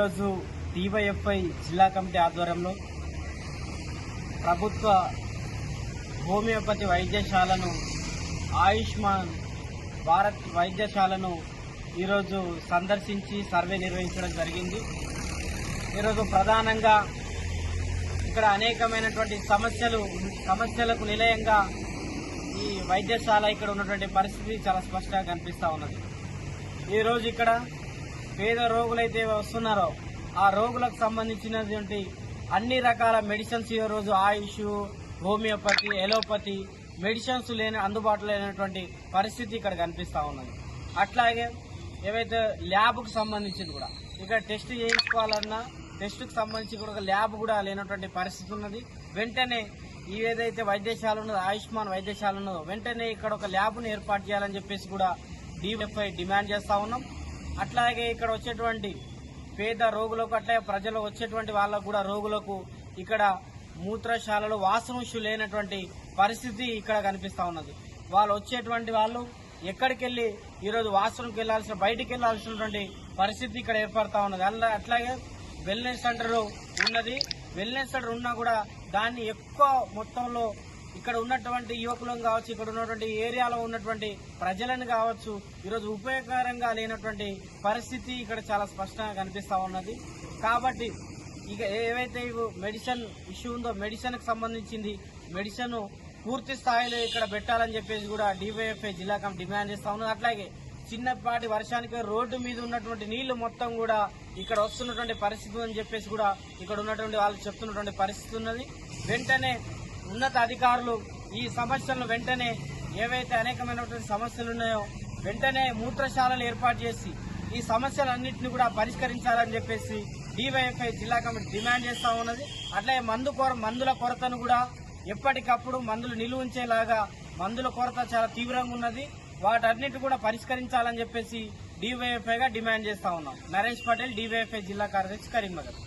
ఈరోజు డివైఎఫ్ఐ జిల్లా కమిటీ ఆధ్వర్యంలో ప్రభుత్వ హోమియోపతి వైద్యశాలను ఆయుష్మాన్ భారత్ వైద్యశాలను ఈరోజు సందర్శించి సర్వే నిర్వహించడం జరిగింది. ఈరోజు ప్రధానంగా ఇక్కడ అనేకమైనటువంటి సమస్యలకు నిలయంగా ఈ వైద్యశాల ఇక్కడ ఉన్నటువంటి పరిస్థితి చాలా స్పష్టంగా కనిపిస్తూ ఉన్నది. ఈరోజు ఇక్కడ పేద రోగులైతే వస్తున్నారో ఆ రోగులకు సంబంధించినటువంటి అన్ని రకాల మెడిసిన్స్ ఈరోజు ఆయుష్, హోమియోపతి, ఎలోపతి మెడిసిన్స్ అందుబాటులో లేనటువంటి పరిస్థితి ఇక్కడ కనిపిస్తూ ఉన్నది. అట్లాగే ఏవైతే ల్యాబ్కు సంబంధించింది కూడా ఇక్కడ టెస్ట్ చేయించుకోవాలన్నా టెస్ట్కు సంబంధించి కూడా ఒక ల్యాబ్ కూడా లేనటువంటి పరిస్థితి ఉన్నది. వెంటనే ఏదైతే వైద్యశాల ఉన్నదో ఆయుష్మాన్ వైద్యశాల ఉన్నదో వెంటనే ఇక్కడ ఒక ల్యాబ్ను ఏర్పాటు చేయాలని చెప్పేసి కూడా డివైఎఫ్ఐ డిమాండ్ చేస్తూ ఉన్నాం. అట్లాగే ఇక్కడ వచ్చేటువంటి పేద రోగులకు అట్లాగే ప్రజలు వచ్చేటువంటి వాళ్ళకు కూడా రోగులకు ఇక్కడ మూత్రశాలలో వాష్రూమ్స్ లేనటువంటి పరిస్థితి ఇక్కడ కనిపిస్తూ ఉన్నది. వాళ్ళు వచ్చేటువంటి వాళ్ళు ఎక్కడికి వెళ్ళి ఈరోజు వాష్రూమ్కి బయటికి వెళ్లాల్సినటువంటి పరిస్థితి ఇక్కడ ఏర్పడతా ఉన్నది. అట్లాగే వెల్నెస్ సెంటర్ ఉన్నది. వెల్నెస్ సెంటర్ ఉన్నా కూడా దాన్ని ఎక్కువ మొత్తంలో ఇక్కడ ఉన్నటువంటి యువకులను కావచ్చు, ఇక్కడ ఉన్నటువంటి ఏరియాలో ఉన్నటువంటి ప్రజలను కావచ్చు ఈరోజు ఉపయోగకరంగా లేనటువంటి పరిస్థితి ఇక్కడ చాలా స్పష్టంగా కనిపిస్తూ ఉన్నది. కాబట్టి ఇక ఏవైతే మెడిసిన్ ఇష్యూ ఉందో మెడిసిన్కి సంబంధించింది మెడిసిన్ పూర్తి స్థాయిలో ఇక్కడ పెట్టాలని చెప్పేసి కూడా డివైఎఫ్ఐ జిల్లా కమిటీ డిమాండ్ చేస్తా ఉన్నది. అట్లాగే చిన్నపాటి వర్షానికి రోడ్డు మీద ఉన్నటువంటి నీళ్లు మొత్తం కూడా ఇక్కడ వస్తున్నటువంటి పరిస్థితి అని చెప్పేసి కూడా ఇక్కడ ఉన్నటువంటి వాళ్ళు చెప్తున్నటువంటి పరిస్థితి ఉన్నది. వెంటనే ఉన్నత అధికారులు ఈ సమస్యలను వెంటనే ఏవైతే అనేకమైనటువంటి సమస్యలు ఉన్నాయో వెంటనే మూత్రశాలలు ఏర్పాటు చేసి ఈ సమస్యలన్నింటినీ కూడా పరిష్కరించాలని చెప్పేసి డివైఎఫ్ఐ జిల్లా కమిటీ డిమాండ్ చేస్తా ఉన్నది. అట్లాగే మందుల కొరతను కూడా ఎప్పటికప్పుడు మందులు నిలువ ఉంచేలాగా మందుల కొరత చాలా తీవ్రంగా ఉన్నది. వాటన్నిటి కూడా పరిష్కరించాలని చెప్పేసి డివైఎఫ్ఐగా డిమాండ్ చేస్తా ఉన్నాం. నరేష్ పటేల్, డివైఎఫ్ఐ జిల్లా కార్యదర్శి, కరీంనగర్.